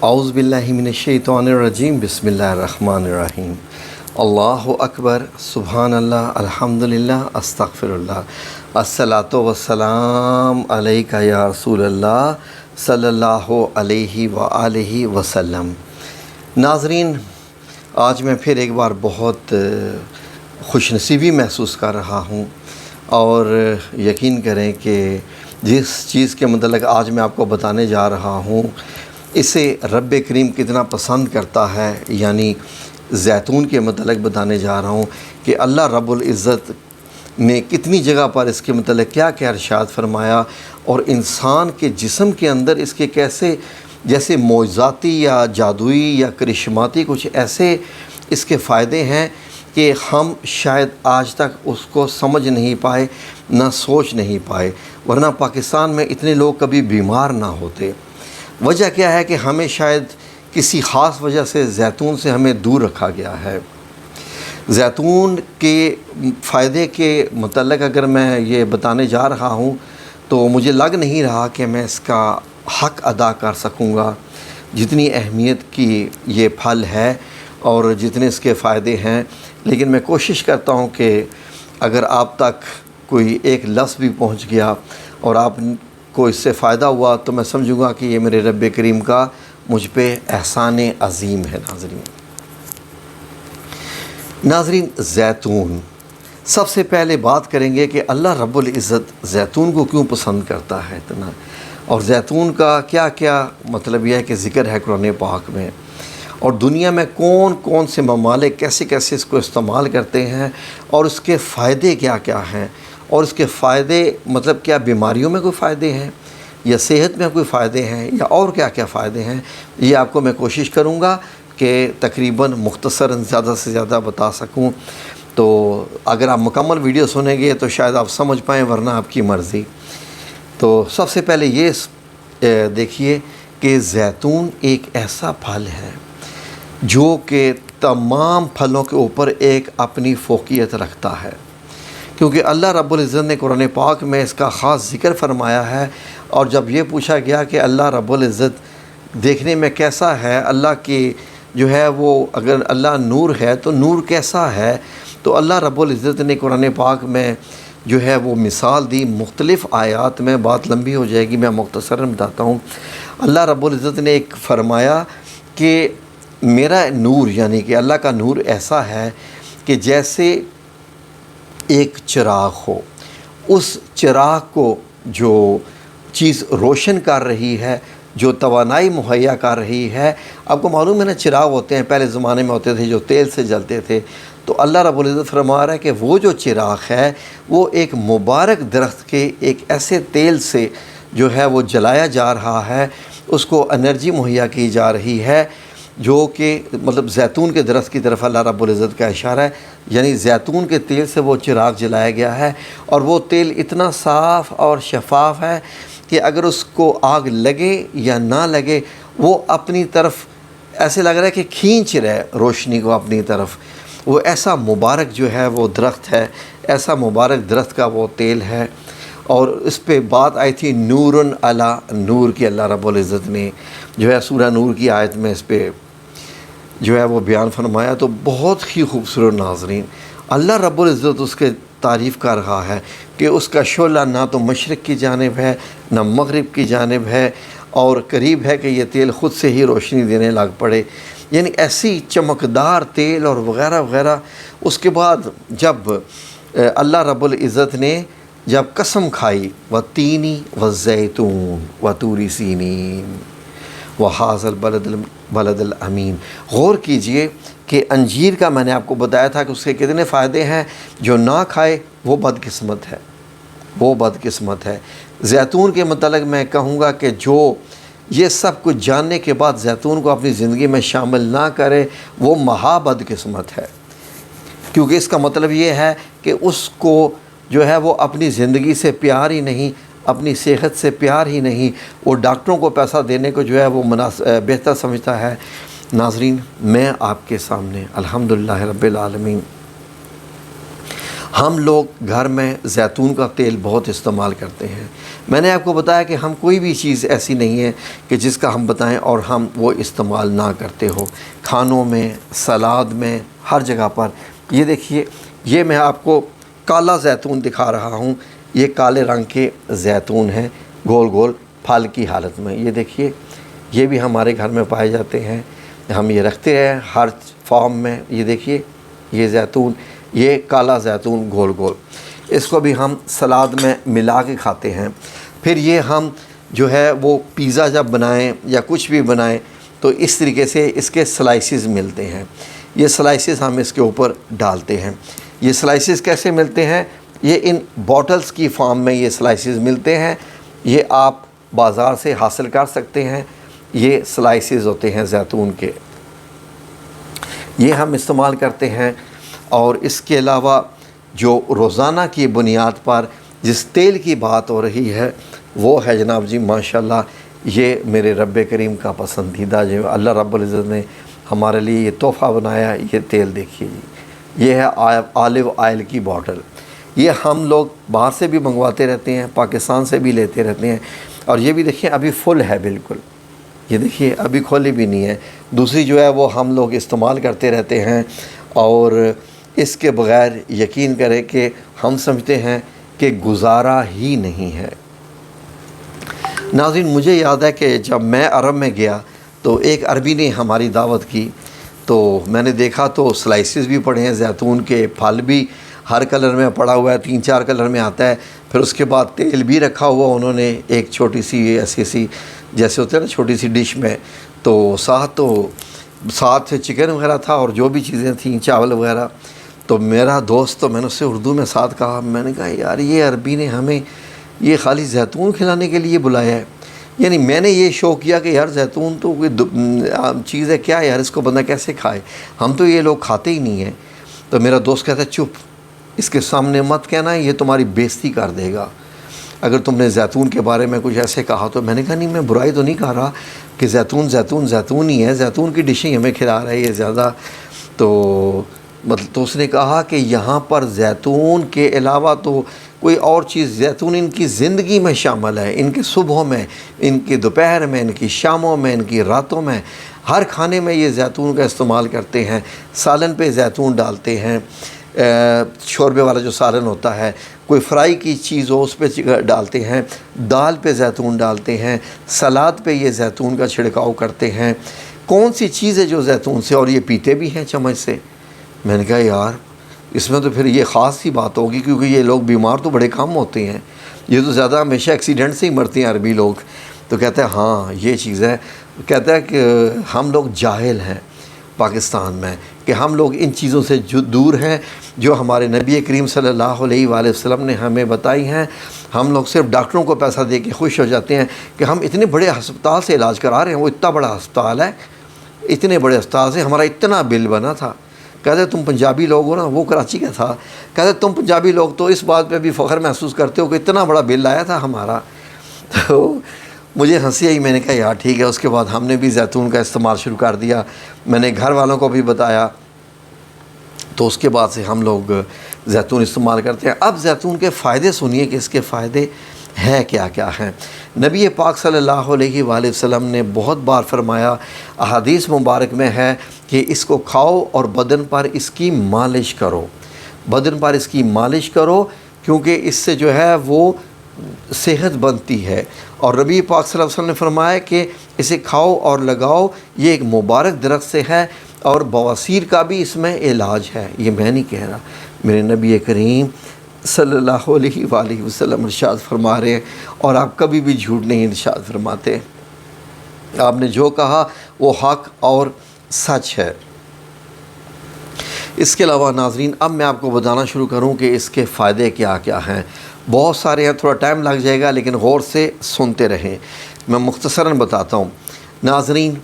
اعوذ باللہ من الشیطان الرجیم بسم اللہ الرحمن الرحیم اللہ اکبر سبحان اللہ الحمدللہ استغفر اللہ الصلاۃ والسلام علیک یا رسول اللہ صلی اللہ علیہ وآلہ وسلم۔ ناظرین، آج میں پھر ایک بار بہت خوش نصیبی محسوس کر رہا ہوں اور یقین کریں کہ جس چیز کے متعلق آج میں آپ کو بتانے جا رہا ہوں اسے رب کریم کتنا پسند کرتا ہے، یعنی زیتون کے متعلق بتانے جا رہا ہوں کہ اللہ رب العزت نے کتنی جگہ پر اس کے متعلق کیا کیا ارشاد فرمایا اور انسان کے جسم کے اندر اس کے کیسے جیسے معجزاتی یا جادوئی یا کرشماتی کچھ ایسے اس کے فائدے ہیں کہ ہم شاید آج تک اس کو سمجھ نہیں پائے، نہ سوچ نہیں پائے، ورنہ پاکستان میں اتنے لوگ کبھی بیمار نہ ہوتے۔ وجہ کیا ہے کہ ہمیں شاید کسی خاص وجہ سے زیتون سے ہمیں دور رکھا گیا ہے۔ زیتون کے فائدے کے متعلق اگر میں یہ بتانے جا رہا ہوں تو مجھے لگ نہیں رہا کہ میں اس کا حق ادا کر سکوں گا، جتنی اہمیت کی یہ پھل ہے اور جتنے اس کے فائدے ہیں، لیکن میں کوشش کرتا ہوں کہ اگر آپ تک کوئی ایک لفظ بھی پہنچ گیا اور آپ کو اس سے فائدہ ہوا تو میں سمجھوں گا کہ یہ میرے رب کریم کا مجھ پہ احسان عظیم ہے۔ ناظرین، زیتون، سب سے پہلے بات کریں گے کہ اللہ رب العزت زیتون کو کیوں پسند کرتا ہے اتنا، اور زیتون کا کیا کیا مطلب یہ ہے کہ ذکر ہے قرآن پاک میں، اور دنیا میں کون کون سے ممالک کیسے کیسے اس کو استعمال کرتے ہیں اور اس کے فائدے کیا کیا ہیں، اور اس کے فائدے مطلب کیا بیماریوں میں کوئی فائدے ہیں یا صحت میں کوئی فائدے ہیں یا اور کیا کیا فائدے ہیں، یہ آپ کو میں کوشش کروں گا کہ تقریباً مختصراً زیادہ سے زیادہ بتا سکوں۔ تو اگر آپ مکمل ویڈیو سنیں گے تو شاید آپ سمجھ پائیں، ورنہ آپ کی مرضی۔ تو سب سے پہلے یہ دیکھیے کہ زیتون ایک ایسا پھل ہے جو کہ تمام پھلوں کے اوپر ایک اپنی فوقیت رکھتا ہے، کیونکہ اللہ رب العزت نے قرآن پاک میں اس کا خاص ذکر فرمایا ہے۔ اور جب یہ پوچھا گیا کہ اللہ رب العزت دیکھنے میں کیسا ہے، اللہ کی جو ہے وہ اگر اللہ نور ہے تو نور کیسا ہے، تو اللہ رب العزت نے قرآن پاک میں جو ہے وہ مثال دی مختلف آیات میں، بات لمبی ہو جائے گی، میں مختصراً بتاتا ہوں۔ اللہ رب العزت نے ایک فرمایا کہ میرا نور، یعنی کہ اللہ کا نور ایسا ہے کہ جیسے ایک چراغ ہو، اس چراغ کو جو چیز روشن کر رہی ہے، جو توانائی مہیا کر رہی ہے، آپ کو معلوم ہے نا چراغ ہوتے ہیں پہلے زمانے میں ہوتے تھے جو تیل سے جلتے تھے، تو اللہ رب العزت فرما رہا ہے کہ وہ جو چراغ ہے وہ ایک مبارک درخت کے ایک ایسے تیل سے جو ہے وہ جلایا جا رہا ہے، اس کو انرجی مہیا کی جا رہی ہے، جو کہ مطلب زیتون کے درخت کی طرف اللہ رب العزت کا اشارہ ہے، یعنی زیتون کے تیل سے وہ چراغ جلایا گیا ہے، اور وہ تیل اتنا صاف اور شفاف ہے کہ اگر اس کو آگ لگے یا نہ لگے وہ اپنی طرف ایسے لگ رہا ہے کہ کھینچ رہے روشنی کو اپنی طرف۔ وہ ایسا مبارک جو ہے وہ درخت ہے، ایسا مبارک درخت کا وہ تیل ہے، اور اس پہ بات آئی تھی نورن علی نور کی، اللہ رب العزت نے جو ہے سورہ نور کی آیت میں اس پہ جو ہے وہ بیان فرمایا، تو بہت ہی خوبصورت۔ ناظرین، اللہ رب العزت اس کے تعریف کر رہا ہے کہ اس کا شعلہ نہ تو مشرق کی جانب ہے نہ مغرب کی جانب ہے، اور قریب ہے کہ یہ تیل خود سے ہی روشنی دینے لگ پڑے، یعنی ایسی چمکدار تیل اور وغیرہ وغیرہ۔ اس کے بعد جب اللہ رب العزت نے جب قسم کھائی وَالتِّینِ وَالزَّیتُونِ وَطُورِ سِینِین وَہَٰذَا الْبَلَدِ الْأَمِین، غور کیجئے کہ انجیر کا میں نے آپ کو بتایا تھا کہ اس کے کتنے فائدے ہیں، جو نہ کھائے وہ بدقسمت ہے، وہ بدقسمت ہے۔ زیتون کے متعلق میں کہوں گا کہ جو یہ سب کچھ جاننے کے بعد زیتون کو اپنی زندگی میں شامل نہ کرے وہ مہا بدقسمت ہے، کیونکہ اس کا مطلب یہ ہے کہ اس کو جو ہے وہ اپنی زندگی سے پیار ہی نہیں، اپنی صحت سے پیار ہی نہیں، وہ ڈاکٹروں کو پیسہ دینے کو جو ہے وہ بہتر سمجھتا ہے۔ ناظرین، میں آپ کے سامنے الحمدللہ رب العالمین ہم لوگ گھر میں زیتون کا تیل بہت استعمال کرتے ہیں۔ میں نے آپ کو بتایا کہ ہم کوئی بھی چیز ایسی نہیں ہے کہ جس کا ہم بتائیں اور ہم وہ استعمال نہ کرتے ہو، کھانوں میں، سلاد میں، ہر جگہ پر۔ یہ دیکھیے، یہ میں آپ کو کالا زیتون دکھا رہا ہوں، یہ کالے رنگ کے زیتون ہیں، گول گول پھل کی حالت میں۔ یہ دیکھیے، یہ بھی ہمارے گھر میں پائے جاتے ہیں، ہم یہ رکھتے ہیں ہر فارم میں۔ یہ دیکھیے، یہ زیتون، یہ کالا زیتون گول گول، اس کو بھی ہم سلاد میں ملا کے کھاتے ہیں۔ پھر یہ ہم جو ہے وہ پیزا جب بنائیں یا کچھ بھی بنائیں تو اس طریقے سے اس کے سلائسز ملتے ہیں، یہ سلائسز ہم اس کے اوپر ڈالتے ہیں۔ یہ سلائسز کیسے ملتے ہیں؟ یہ ان باٹلز کی فارم میں یہ سلائسز ملتے ہیں، یہ آپ بازار سے حاصل کر سکتے ہیں۔ یہ سلائسز ہوتے ہیں زیتون کے، یہ ہم استعمال کرتے ہیں۔ اور اس کے علاوہ جو روزانہ کی بنیاد پر جس تیل کی بات ہو رہی ہے وہ ہے جناب جی ماشاءاللہ، یہ میرے رب کریم کا پسندیدہ، جو اللہ رب العزت نے ہمارے لیے یہ تحفہ بنایا، یہ تیل دیکھیے جی، یہ ہے آلیو آئل کی بوٹل۔ یہ ہم لوگ باہر سے بھی منگواتے رہتے ہیں، پاکستان سے بھی لیتے رہتے ہیں، اور یہ بھی دیکھیں ابھی فل ہے بالکل، یہ دیکھیے ابھی کھولی بھی نہیں ہے۔ دوسری جو ہے وہ ہم لوگ استعمال کرتے رہتے ہیں، اور اس کے بغیر یقین کریں کہ ہم سمجھتے ہیں کہ گزارا ہی نہیں ہے۔ ناظرین، مجھے یاد ہے کہ جب میں عرب میں گیا تو ایک عربی نے ہماری دعوت کی، تو میں نے دیکھا تو سلائسز بھی پڑے ہیں زیتون کے، پھل بھی ہر کلر میں پڑا ہوا ہے، 3-4 کلر میں آتا ہے۔ پھر اس کے بعد تیل بھی رکھا ہوا انہوں نے ایک چھوٹی سی ایسی سی جیسے ہوتے ہیں نا چھوٹی سی ڈش میں، تو ساتھ چکن وغیرہ تھا اور جو بھی چیزیں تھیں، چاول وغیرہ۔ تو میرا دوست، تو میں نے اس سے اردو میں ساتھ کہا، میں نے کہا یار یہ عربی نے ہمیں یہ خالی زیتون کھلانے کے لیے بلایا ہے؟ یعنی میں نے یہ شوق کیا کہ یار زیتون تو کوئی چیز ہے کیا یار، اس کو بندہ کیسے کھائے، ہم تو یہ لوگ کھاتے ہی نہیں ہیں۔ تو میرا دوست کہتا ہے چپ، اس کے سامنے مت کہنا، یہ تمہاری بےزتی کر دے گا اگر تم نے زیتون کے بارے میں کچھ ایسے کہا۔ تو میں نے کہا نہیں، میں برائی تو نہیں کہہ رہا کہ زیتون ہی ہے، زیتون کی ڈشیں ہمیں کھلا رہا ہے یہ زیادہ۔ تو اس نے کہا کہ یہاں پر زیتون کے علاوہ تو کوئی اور چیز، زیتون ان کی زندگی میں شامل ہے، ان کے صبحوں میں، ان کی دوپہر میں، ان کی شاموں میں، ان کی راتوں میں، ہر کھانے میں یہ زیتون کا استعمال کرتے ہیں۔ سالن پہ زیتون ڈالتے ہیں، شوربے والا جو سالن ہوتا ہے، کوئی فرائی کی چیز ہو اس پہ ڈالتے ہیں، دال پہ زیتون ڈالتے ہیں، سلاد پہ یہ زیتون کا چھڑکاؤ کرتے ہیں۔ کون سی چیز ہے جو زیتون سے، اور یہ پیتے بھی ہیں چمچ سے۔ میں نے کہا یار اس میں تو پھر یہ خاص سی بات ہوگی، کیونکہ یہ لوگ بیمار تو بڑے کم ہوتے ہیں، یہ تو زیادہ ہمیشہ ایکسیڈنٹ سے ہی مرتے ہیں عربی لوگ۔ تو کہتا ہے ہاں یہ چیز ہے، کہتا ہے کہ ہم لوگ جاہل ہیں پاکستان میں، کہ ہم لوگ ان چیزوں سے جو دور ہیں جو ہمارے نبی کریم صلی اللہ علیہ وآلہ وسلم نے ہمیں بتائی ہیں۔ ہم لوگ صرف ڈاکٹروں کو پیسہ دے کے خوش ہو جاتے ہیں کہ ہم اتنے بڑے ہسپتال سے علاج کرا رہے ہیں، وہ اتنا بڑا ہسپتال ہے، اتنے بڑے ہسپتال سے ہمارا اتنا بل بنا تھا۔ کہتے تم پنجابی لوگ ہو نا، وہ کراچی کا تھا، کہتے تم پنجابی لوگ تو اس بات پہ بھی فخر محسوس کرتے ہو کہ اتنا بڑا بل آیا تھا ہمارا۔ تو مجھے ہنسی آئی، میں نے کہا یار ٹھیک ہے۔ اس کے بعد ہم نے بھی زیتون کا استعمال شروع کر دیا، میں نے گھر والوں کو بھی بتایا، تو اس کے بعد سے ہم لوگ زیتون استعمال کرتے ہیں۔ اب زیتون کے فائدے سنیے کہ اس کے فائدے ہیں کیا کیا ہیں۔ نبی پاک صلی اللہ علیہ وآلہ وسلم نے بہت بار فرمایا، احادیث مبارک میں ہے کہ اس کو کھاؤ اور بدن پر اس کی مالش کرو، بدن پر اس کی مالش کرو، کیونکہ اس سے جو ہے وہ صحت بنتی ہے۔ اور نبی پاک صلی اللہ علیہ وسلم نے فرمایا کہ اسے کھاؤ اور لگاؤ، یہ ایک مبارک درخت سے ہے، اور بواسیر کا بھی اس میں علاج ہے۔ یہ میں نہیں کہہ رہا، میرے نبی کریم صلی اللہ علیہ وآلہ وسلم ارشاد فرما رہے ہیں، اور آپ کبھی بھی جھوٹ نہیں ارشاد فرماتے۔ آپ نے جو کہا وہ حق اور سچ ہے۔ اس کے علاوہ ناظرین، اب میں آپ کو بتانا شروع کروں کہ اس کے فائدے کیا کیا ہیں۔ بہت سارے ہیں، تھوڑا ٹائم لگ جائے گا، لیکن غور سے سنتے رہیں۔ میں مختصراً بتاتا ہوں۔ ناظرین،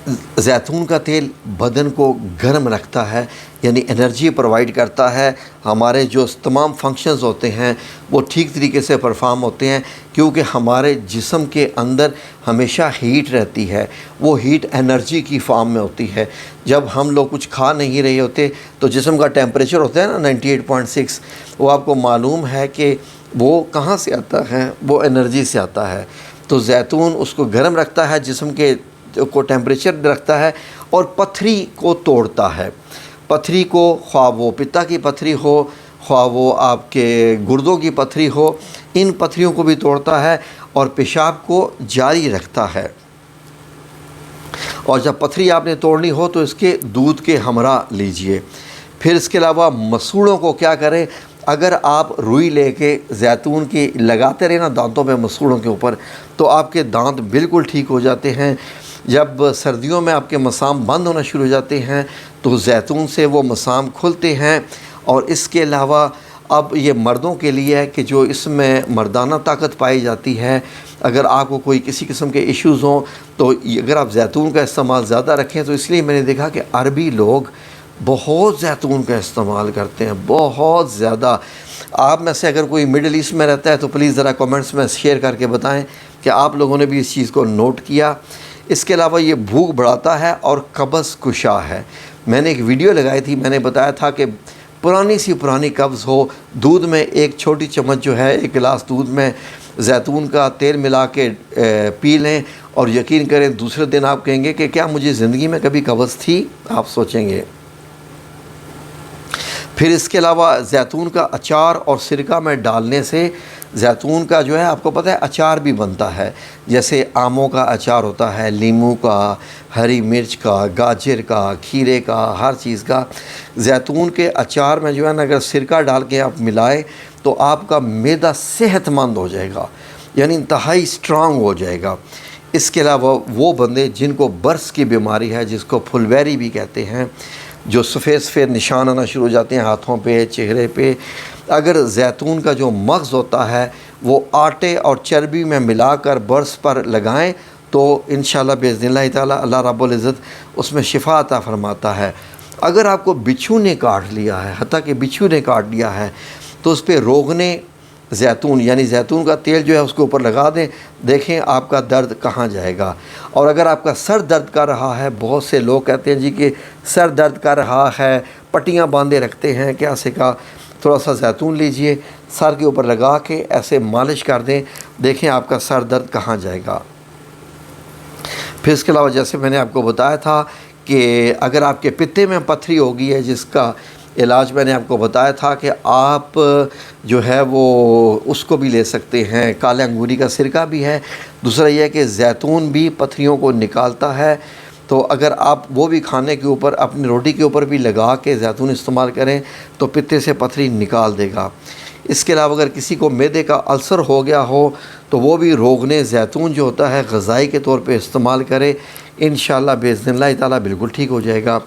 زیتون کا تیل بدن کو گرم رکھتا ہے، یعنی انرجی پرووائڈ کرتا ہے، ہمارے جو تمام فنکشنز ہوتے ہیں وہ ٹھیک طریقے سے پرفارم ہوتے ہیں، کیونکہ ہمارے جسم کے اندر ہمیشہ ہیٹ رہتی ہے، وہ ہیٹ انرجی کی فارم میں ہوتی ہے۔ جب ہم لوگ کچھ کھا نہیں رہے ہوتے تو جسم کا ٹیمپریچر ہوتا ہے نا 98.6، وہ آپ کو معلوم ہے کہ وہ کہاں سے آتا ہے، وہ انرجی سے آتا ہے۔ تو زیتون اس کو گرم رکھتا ہے، جسم کے کو ٹیمپریچر رکھتا ہے، اور پتھری کو توڑتا ہے۔ پتھری کو، خواہ وہ پتا کی پتھری ہو، خواہ وہ آپ کے گردوں کی پتھری ہو، ان پتھریوں کو بھی توڑتا ہے اور پیشاب کو جاری رکھتا ہے۔ اور جب پتھری آپ نے توڑنی ہو تو اس کے دودھ کے ہمراہ لیجئے۔ پھر اس کے علاوہ مسوڑوں کو کیا کریں، اگر آپ روئی لے کے زیتون کی لگاتے رہے نا دانتوں پہ، مسوڑوں کے اوپر، تو آپ کے دانت بالکل ٹھیک ہو جاتے ہیں۔ جب سردیوں میں آپ کے مسام بند ہونا شروع ہو جاتے ہیں تو زیتون سے وہ مسام کھلتے ہیں۔ اور اس کے علاوہ اب یہ مردوں کے لیے ہے کہ جو اس میں مردانہ طاقت پائی جاتی ہے، اگر آپ کو کوئی کسی قسم کے ایشوز ہوں تو اگر آپ زیتون کا استعمال زیادہ رکھیں، تو اس لیے میں نے دیکھا کہ عربی لوگ بہت زیتون کا استعمال کرتے ہیں، بہت زیادہ۔ آپ میں سے اگر کوئی مڈل ایسٹ میں رہتا ہے تو پلیز ذرا کمنٹس میں شیئر کر کے بتائیں کہ آپ لوگوں نے بھی اس چیز کو نوٹ کیا۔ اس کے علاوہ یہ بھوک بڑھاتا ہے اور قبض کشا ہے۔ میں نے ایک ویڈیو لگائی تھی، میں نے بتایا تھا کہ پرانی قبض ہو، دودھ میں ایک چھوٹی چمچ جو ہے، ایک گلاس دودھ میں زیتون کا تیل ملا کے پی لیں، اور یقین کریں دوسرے دن آپ کہیں گے کہ کیا مجھے زندگی میں کبھی قبض تھی، آپ سوچیں گے۔ پھر اس کے علاوہ زیتون کا اچار اور سرکہ میں ڈالنے سے زیتون کا جو ہے، آپ کو پتہ ہے اچار بھی بنتا ہے، جیسے آموں کا اچار ہوتا ہے، لیموں کا، ہری مرچ کا، گاجر کا، کھیرے کا، ہر چیز کا۔ زیتون کے اچار میں جو ہے نا، اگر سرکہ ڈال کے آپ ملائیں تو آپ کا معدہ صحت مند ہو جائے گا، یعنی انتہائی اسٹرانگ ہو جائے گا۔ اس کے علاوہ وہ بندے جن کو برس کی بیماری ہے، جس کو پھلویری بھی کہتے ہیں، جو سفید سفید نشان آنا شروع ہو جاتے ہیں ہاتھوں پہ، چہرے پہ، اگر زیتون کا جو مغز ہوتا ہے وہ آٹے اور چربی میں ملا کر برس پر لگائیں تو انشاءاللہ باذن اللہ تعالیٰ اللہ رب العزت اس میں شفا عطا فرماتا ہے۔ اگر آپ کو بچھو نے کاٹ لیا ہے، حتیٰ کہ بچھو نے کاٹ لیا ہے، تو اس پہ روغنے زیتون یعنی زیتون کا تیل جو ہے اس کے اوپر لگا دیں، دیکھیں آپ کا درد کہاں جائے گا۔ اور اگر آپ کا سر درد کر رہا ہے، بہت سے لوگ کہتے ہیں جی کہ سر درد کر رہا ہے، پٹیاں باندھے رکھتے ہیں، کیا سکا، تھوڑا سا زیتون لیجئے، سر کے اوپر لگا کے ایسے مالش کر دیں، دیکھیں آپ کا سر درد کہاں جائے گا۔ پھر اس کے علاوہ جیسے میں نے آپ کو بتایا تھا کہ اگر آپ کے پتے میں پتھری ہوگی ہے، جس کا علاج میں نے آپ کو بتایا تھا کہ آپ جو ہے وہ اس کو بھی لے سکتے ہیں، کالے انگوری کا سرکہ بھی ہے۔ دوسرا یہ ہے کہ زیتون بھی پتھریوں کو نکالتا ہے، تو اگر آپ وہ بھی کھانے کے اوپر، اپنی روٹی کے اوپر بھی لگا کے زیتون استعمال کریں تو پتے سے پتھری نکال دے گا۔ اس کے علاوہ اگر کسی کو معدے کا السر ہو گیا ہو تو وہ بھی روغنے زیتون جو ہوتا ہے غذائی کے طور پہ استعمال کرے، انشاءاللہ باذن اللہ تعالیٰ بالکل ٹھیک ہو جائے گا۔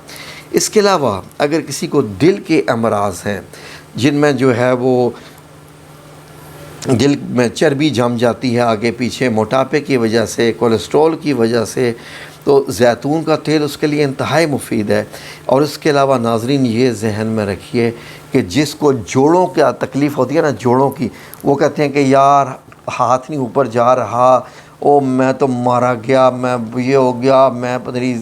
اس کے علاوہ اگر کسی کو دل کے امراض ہیں، جن میں جو ہے وہ دل میں چربی جم جاتی ہے آگے پیچھے، موٹاپے کی وجہ سے، کولیسٹرول کی وجہ سے، تو زیتون کا تیل اس کے لیے انتہائی مفید ہے۔ اور اس کے علاوہ ناظرین یہ ذہن میں رکھیے کہ جس کو جوڑوں کا تکلیف ہوتی ہے نا، جوڑوں کی، وہ کہتے ہیں کہ یار ہاتھ نہیں اوپر جا رہا، او میں تو مارا گیا، میں یہ ہو گیا، میں پتہ نہیں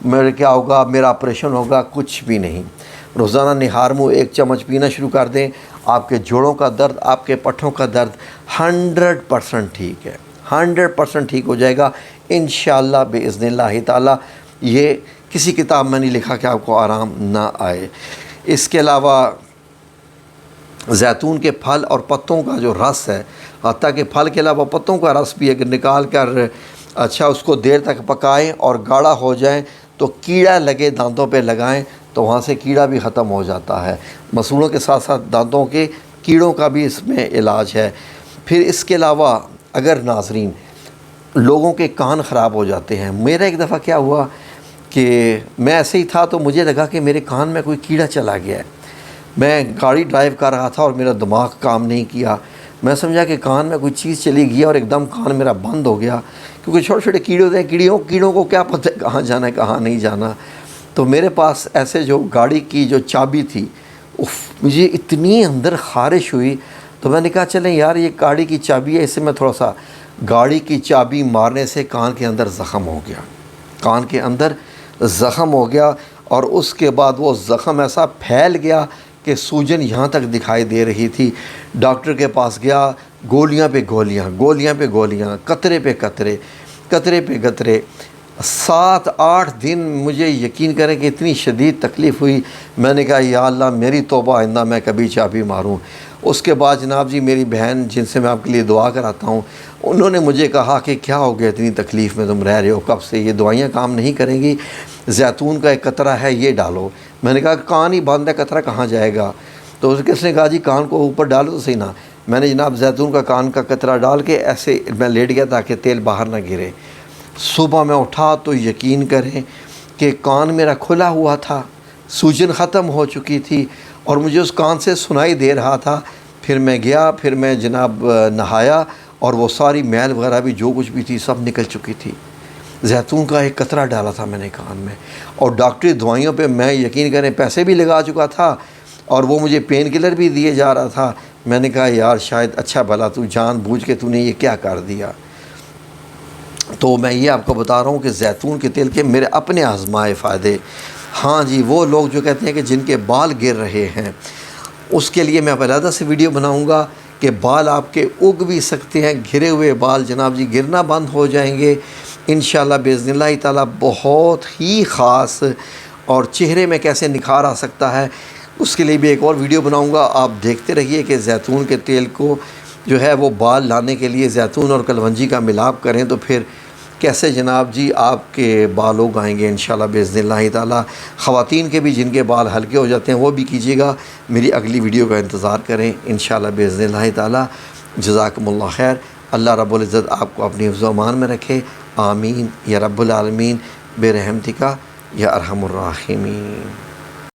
میرے کیا ہوگا، میرا آپریشن ہوگا، کچھ بھی نہیں۔ روزانہ نہار منہ 1 چمچ پینا شروع کر دیں، آپ کے جوڑوں کا درد، آپ کے پٹھوں کا درد 100% ٹھیک ہے، 100% ٹھیک ہو جائے گا انشاءاللہ باذن اللہ تعالیٰ۔ یہ کسی کتاب میں نہیں لکھا کہ آپ کو آرام نہ آئے۔ اس کے علاوہ زیتون کے پھل اور پتوں کا جو رس ہے، حتیٰ کہ پھل کے علاوہ پتوں کا رس بھی اگر نکال کر اچھا اس کو دیر تک پکائیں اور گاڑھا ہو جائیں تو کیڑا لگے دانتوں پہ لگائیں تو وہاں سے کیڑا بھی ختم ہو جاتا ہے۔ مسوڑوں کے ساتھ ساتھ دانتوں کے کیڑوں کا بھی اس میں علاج ہے۔ پھر اس کے علاوہ اگر ناظرین لوگوں کے کان خراب ہو جاتے ہیں، میرا ایک دفعہ کیا ہوا کہ میں ایسے ہی تھا تو مجھے لگا کہ میرے کان میں کوئی کیڑا چلا گیا ہے۔ میں گاڑی ڈرائیو کر رہا تھا اور میرا دماغ کام نہیں کیا، میں سمجھا کہ کان میں کوئی چیز چلی گئی اور ایک دم کان میرا بند ہو گیا، کیونکہ چھوٹے چھوٹے کیڑے ہوتے ہیں، کیڑوں کو کیا پتہ ہے کہاں جانا ہے کہاں نہیں جانا۔ تو میرے پاس ایسے جو گاڑی کی جو چابی تھی، مجھے اتنی اندر خارش ہوئی، تو میں نے کہا چلیں یار یہ گاڑی کی چابی ہے، اس سے میں تھوڑا سا، گاڑی کی چابی مارنے سے کان کے اندر زخم ہو گیا، کان کے اندر زخم ہو گیا، اور اس کے بعد وہ زخم ایسا پھیل گیا کہ سوجن یہاں تک دکھائی دے رہی تھی۔ ڈاکٹر کے پاس گیا، گولیاں پہ گولیاں، گولیاں پہ گولیاں، قطرے پہ قطرے، قطرے پہ قطرے، 7-8 دن مجھے یقین کریں کہ اتنی شدید تکلیف ہوئی۔ میں نے کہا یا اللہ میری توبہ آئندہ میں کبھی چابی ماروں۔ اس کے بعد جناب جی میری بہن جن سے میں آپ کے لیے دعا کراتا ہوں، انہوں نے مجھے کہا کہ کیا ہو گیا اتنی تکلیف میں تم رہ رہے ہو، کب سے یہ دوائیاں کام نہیں کریں گی، زیتون کا ایک قطرہ ہے یہ ڈالو۔ میں نے کہا کان ہی بند ہے، قطرہ کہاں جائے گا؟ تو کس نے کہا جی کان کو اوپر ڈالو تو صحیح نا۔ میں نے جناب زیتون کا کان کا قطرہ ڈال کے ایسے میں لیٹ گیا تاکہ تیل باہر نہ گرے۔ صبح میں اٹھا تو یقین کریں کہ کان میرا کھلا ہوا تھا، سوجن ختم ہو چکی تھی، اور مجھے اس کان سے سنائی دے رہا تھا۔ پھر میں گیا، پھر میں جناب نہایا، اور وہ ساری میل وغیرہ بھی جو کچھ بھی تھی سب نکل چکی تھی۔ زیتون کا ایک قطرہ ڈالا تھا میں نے کان میں، اور ڈاکٹری دوائیوں پہ میں یقین کریں پیسے بھی لگا چکا تھا، اور وہ مجھے پین کلر بھی دیے جا رہا تھا۔ میں نے کہا یار شاید اچھا بھلا تو جان بوجھ کے تو نے یہ کیا کر دیا۔ تو میں یہ آپ کو بتا رہا ہوں کہ زیتون کے تیل کے میرے اپنے آزمائے فائدے۔ ہاں جی، وہ لوگ جو کہتے ہیں کہ جن کے بال گر رہے ہیں، اس کے لیے میں علیحدہ سے ویڈیو بناؤں گا کہ بال آپ کے اگ بھی سکتے ہیں، گرے ہوئے بال جناب جی گرنا بند ہو جائیں گے انشاءاللہ باذن اللہ تعالیٰ، بہت ہی خاص، اور چہرے میں کیسے نکھار آ سکتا ہے اس کے لیے بھی ایک اور ویڈیو بناؤں گا۔ آپ دیکھتے رہیے کہ زیتون کے تیل کو جو ہے وہ بال لانے کے لیے زیتون اور کلونجی کا ملاپ کریں تو پھر کیسے جناب جی آپ کے بال اگ آئیں گے انشاءاللہ باذن اللہ تعالیٰ۔ خواتین کے بھی جن کے بال ہلکے ہو جاتے ہیں وہ بھی کیجیے گا۔ میری اگلی ویڈیو کا انتظار کریں انشاءاللہ باذن اللہ تعالیٰ۔ جزاکم اللہ خیر۔ اللہ رب العزت آپ کو اپنی حفظ و امان میں رکھے، آمین یا رب العالمین، برحمتک یا ارحم الراحمین۔